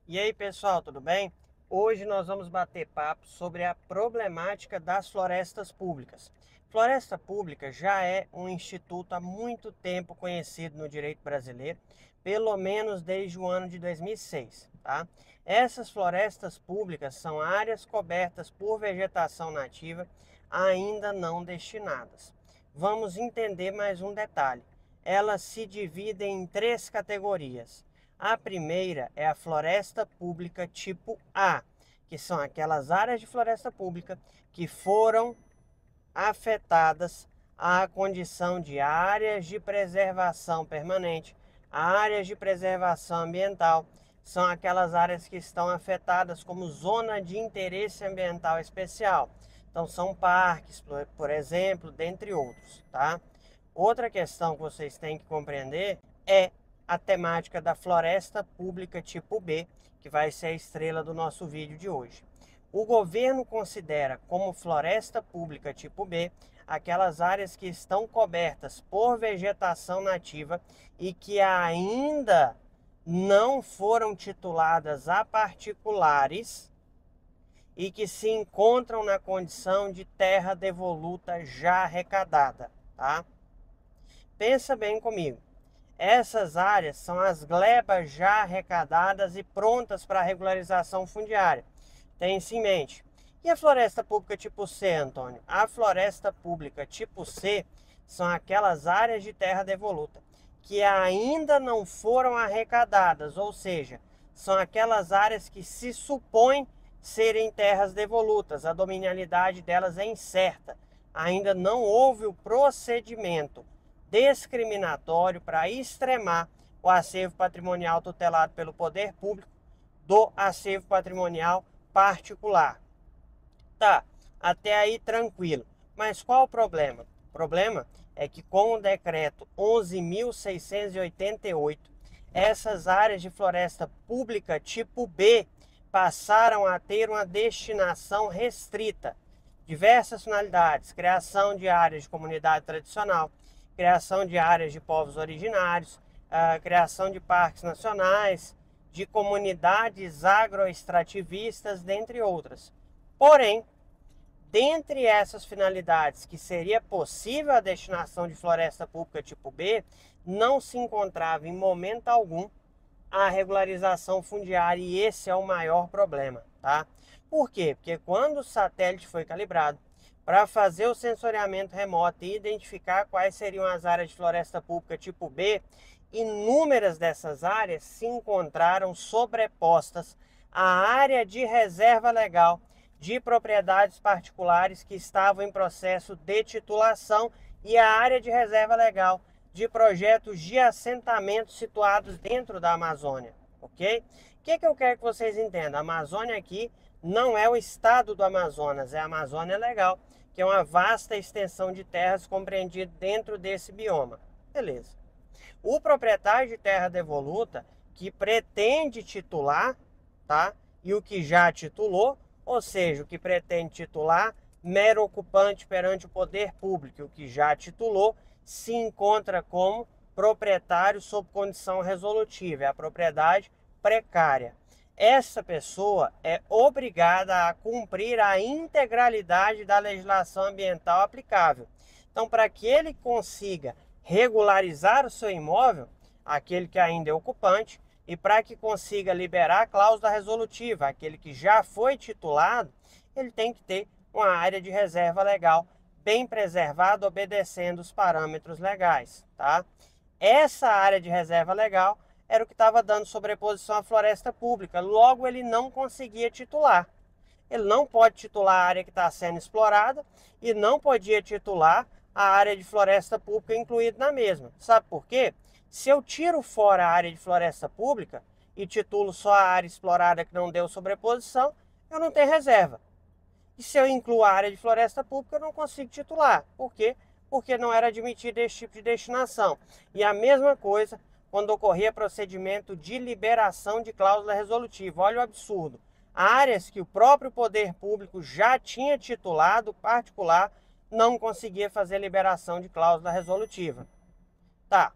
E aí, pessoal, tudo bem? Hoje nós vamos bater papo sobre a problemática das florestas públicas. Floresta pública já é um instituto há muito tempo conhecido no direito brasileiro, pelo menos desde o ano de 2006, tá? Essas florestas públicas são áreas cobertas por vegetação nativa ainda não destinadas. Vamos entender mais um detalhe. Elas se dividem em três categorias. A primeira é a floresta pública tipo A, que são aquelas áreas de floresta pública que foram afetadas à condição de áreas de preservação permanente, áreas de preservação ambiental. São aquelas áreas que estão afetadas como zona de interesse ambiental especial. Então são parques, por exemplo, dentre outros, tá? Outra questão que vocês têm que compreender é a temática da floresta pública tipo B, que vai ser a estrela do nosso vídeo de hoje. O governo considera como floresta pública tipo B aquelas áreas que estão cobertas por vegetação nativa e que ainda não foram tituladas a particulares e que se encontram na condição de terra devoluta já arrecadada, tá? Pensa bem comigo. Essas áreas são as glebas já arrecadadas e prontas para regularização fundiária. Tenha isso em mente. E a floresta pública tipo C, Antônio? A floresta pública tipo C são aquelas áreas de terra devoluta que ainda não foram arrecadadas, ou seja, são aquelas áreas que se supõem serem terras devolutas. A dominialidade delas é incerta. Ainda não houve o procedimento discriminatório para extremar o acervo patrimonial tutelado pelo poder público do acervo patrimonial particular. Tá, até aí tranquilo. Mas qual o problema? O problema é que com o decreto 11.688, essas áreas de floresta pública tipo B passaram a ter uma destinação restrita. Diversas finalidades: criação de áreas de comunidade tradicional, criação de áreas de povos originários, criação de parques nacionais, de comunidades agroextrativistas, dentre outras. Porém, dentre essas finalidades que seria possível a destinação de floresta pública tipo B, não se encontrava em momento algum a regularização fundiária, e esse é o maior problema, tá? Por quê? Porque quando o satélite foi calibrado para fazer o sensoriamento remoto e identificar quais seriam as áreas de floresta pública tipo B, inúmeras dessas áreas se encontraram sobrepostas à área de reserva legal de propriedades particulares que estavam em processo de titulação e a área de reserva legal de projetos de assentamento situados dentro da Amazônia, ok? O que eu quero que vocês entendam? A Amazônia aqui não é o estado do Amazonas, é a Amazônia Legal, que é uma vasta extensão de terras compreendida dentro desse bioma. Beleza. O proprietário de terra devoluta que pretende titular, tá? E o que já titulou, ou seja, o que pretende titular, mero ocupante perante o poder público, o que já titulou, se encontra como proprietário sob condição resolutiva, é a propriedade precária. Essa pessoa é obrigada a cumprir a integralidade da legislação ambiental aplicável. Então, para que ele consiga regularizar o seu imóvel, aquele que ainda é ocupante, e para que consiga liberar a cláusula resolutiva, aquele que já foi titulado, ele tem que ter uma área de reserva legal bem preservada, obedecendo os parâmetros legais, tá? Essa área de reserva legal era o que estava dando sobreposição à floresta pública, logo ele não conseguia titular. Ele não pode titular a área que está sendo explorada e não podia titular a área de floresta pública incluída na mesma. Sabe por quê? Se eu tiro fora a área de floresta pública e titulo só a área explorada que não deu sobreposição, eu não tenho reserva. E se eu incluo a área de floresta pública, eu não consigo titular. Por quê? Porque não era admitido esse tipo de destinação. E a mesma coisa quando ocorria procedimento de liberação de cláusula resolutiva. Olha o absurdo. Áreas que o próprio poder público já tinha titulado particular não conseguia fazer liberação de cláusula resolutiva. Tá.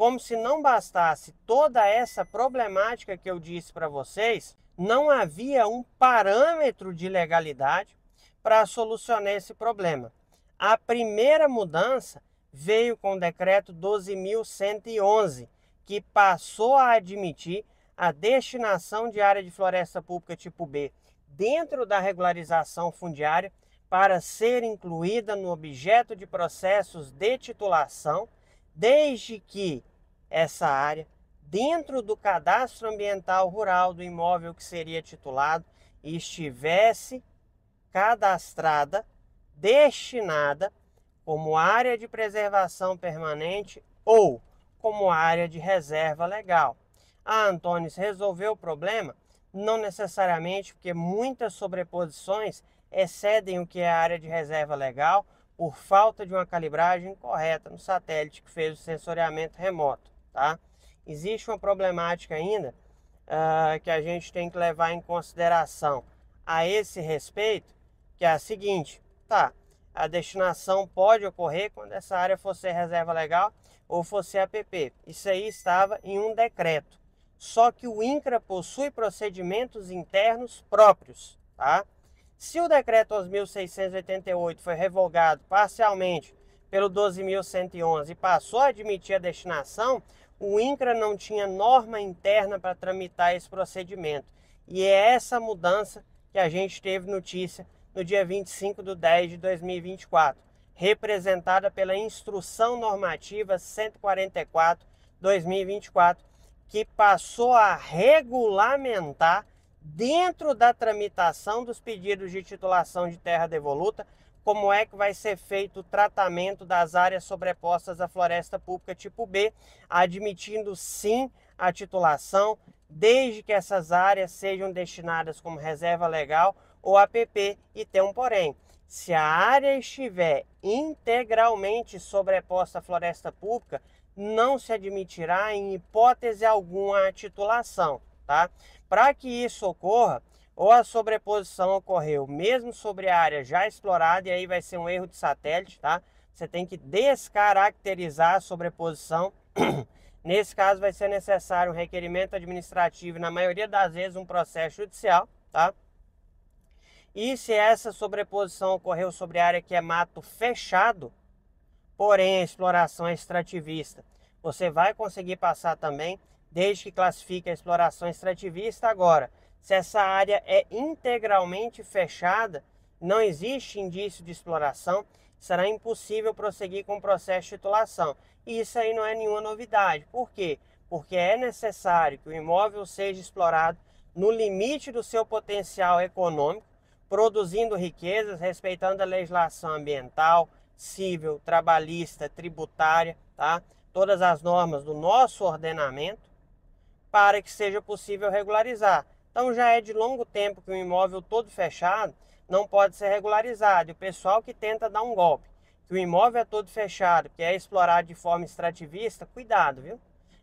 Como se não bastasse toda essa problemática que eu disse para vocês, não havia um parâmetro de legalidade para solucionar esse problema. A primeira mudança veio com o decreto 12.111, que passou a admitir a destinação de área de floresta pública tipo B dentro da regularização fundiária para ser incluída no objeto de processos de titulação, desde que essa área, dentro do cadastro ambiental rural do imóvel que seria titulado, estivesse cadastrada, destinada como área de preservação permanente ou como área de reserva legal. Ah, Antônio, resolveu o problema? Não necessariamente, porque muitas sobreposições excedem o que é a área de reserva legal por falta de uma calibragem correta no satélite que fez o sensoriamento remoto, tá? Existe uma problemática ainda que a gente tem que levar em consideração a esse respeito, que é a seguinte, tá? A destinação pode ocorrer quando essa área for ser reserva legal ou for ser APP. Isso aí estava em um decreto. Só que o INCRA possui procedimentos internos próprios, tá? Se o decreto 11.688 foi revogado parcialmente pelo 12.111 e passou a admitir a destinação, o INCRA não tinha norma interna para tramitar esse procedimento. E é essa mudança que a gente teve notícia no dia 25/10/2024, representada pela Instrução Normativa 144/2024, que passou a regulamentar, dentro da tramitação dos pedidos de titulação de terra devoluta, como é que vai ser feito o tratamento das áreas sobrepostas à floresta pública tipo B, admitindo sim a titulação, desde que essas áreas sejam destinadas como reserva legal ou APP, e tem um porém. Se a área estiver integralmente sobreposta à floresta pública, não se admitirá em hipótese alguma a titulação, tá? Para que isso ocorra, ou a sobreposição ocorreu mesmo sobre a área já explorada, e aí vai ser um erro de satélite, tá? Você tem que descaracterizar a sobreposição. Nesse caso vai ser necessário um requerimento administrativo e na maioria das vezes um processo judicial, tá? E se essa sobreposição ocorreu sobre a área que é mato fechado, porém a exploração é extrativista, você vai conseguir passar também, desde que classifique a exploração extrativista. Agora, se essa área é integralmente fechada, não existe indício de exploração, será impossível prosseguir com o processo de titulação. E isso aí não é nenhuma novidade. Por quê? Porque é necessário que o imóvel seja explorado no limite do seu potencial econômico, produzindo riquezas, respeitando a legislação ambiental, civil, trabalhista, tributária, tá? Todas as normas do nosso ordenamento, para que seja possível regularizar. Então já é de longo tempo que um imóvel todo fechado não pode ser regularizado. E o pessoal que tenta dar um golpe, que o imóvel é todo fechado, que é explorado de forma extrativista, cuidado, viu?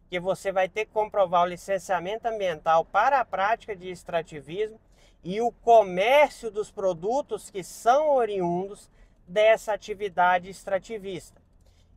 Que você vai ter que comprovar o licenciamento ambiental para a prática de extrativismo e o comércio dos produtos que são oriundos dessa atividade extrativista.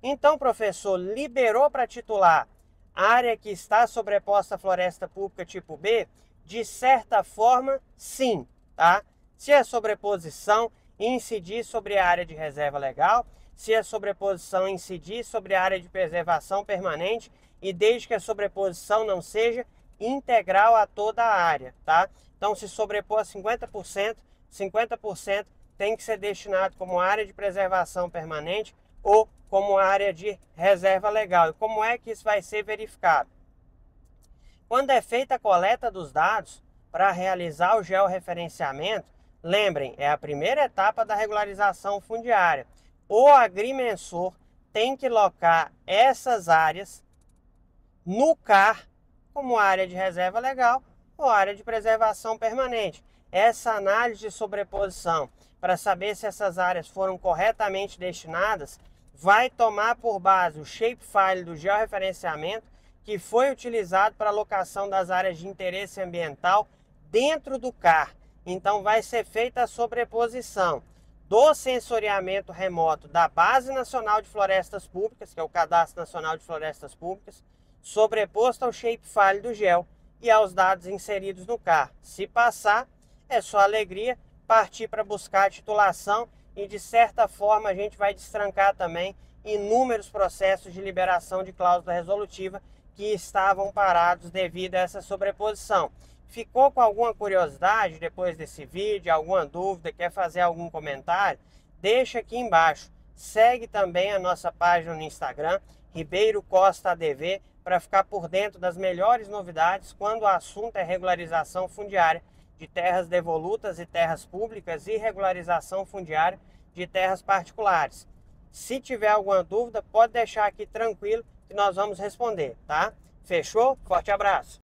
Então, professor, liberou para titular área que está sobreposta à floresta pública tipo B? De certa forma, sim, tá? Se a sobreposição incidir sobre a área de reserva legal, se a sobreposição incidir sobre a área de preservação permanente, e desde que a sobreposição não seja integral a toda a área, tá? Então, se sobrepor a 50%, 50% tem que ser destinado como área de preservação permanente ou como área de reserva legal. E como é que isso vai ser verificado? Quando é feita a coleta dos dados para realizar o georreferenciamento, lembrem, é a primeira etapa da regularização fundiária. O agrimensor tem que locar essas áreas no CAR como área de reserva legal ou área de preservação permanente. Essa análise de sobreposição para saber se essas áreas foram corretamente destinadas vai tomar por base o shapefile do georreferenciamento que foi utilizado para a alocação das áreas de interesse ambiental dentro do CAR. Então vai ser feita a sobreposição do sensoriamento remoto da Base Nacional de Florestas Públicas, que é o Cadastro Nacional de Florestas Públicas, sobreposto ao shapefile do GEL e aos dados inseridos no CAR. Se passar, é só alegria partir para buscar a titulação e, de certa forma, a gente vai destrancar também inúmeros processos de liberação de cláusula resolutiva que estavam parados devido a essa sobreposição. Ficou com alguma curiosidade depois desse vídeo, alguma dúvida, quer fazer algum comentário? Deixa aqui embaixo. Segue também a nossa página no Instagram, Ribeiro Costa ADV, para ficar por dentro das melhores novidades quando o assunto é regularização fundiária de terras devolutas e terras públicas e regularização fundiária de terras particulares. Se tiver alguma dúvida, pode deixar aqui tranquilo que nós vamos responder, tá? Fechou? Forte abraço!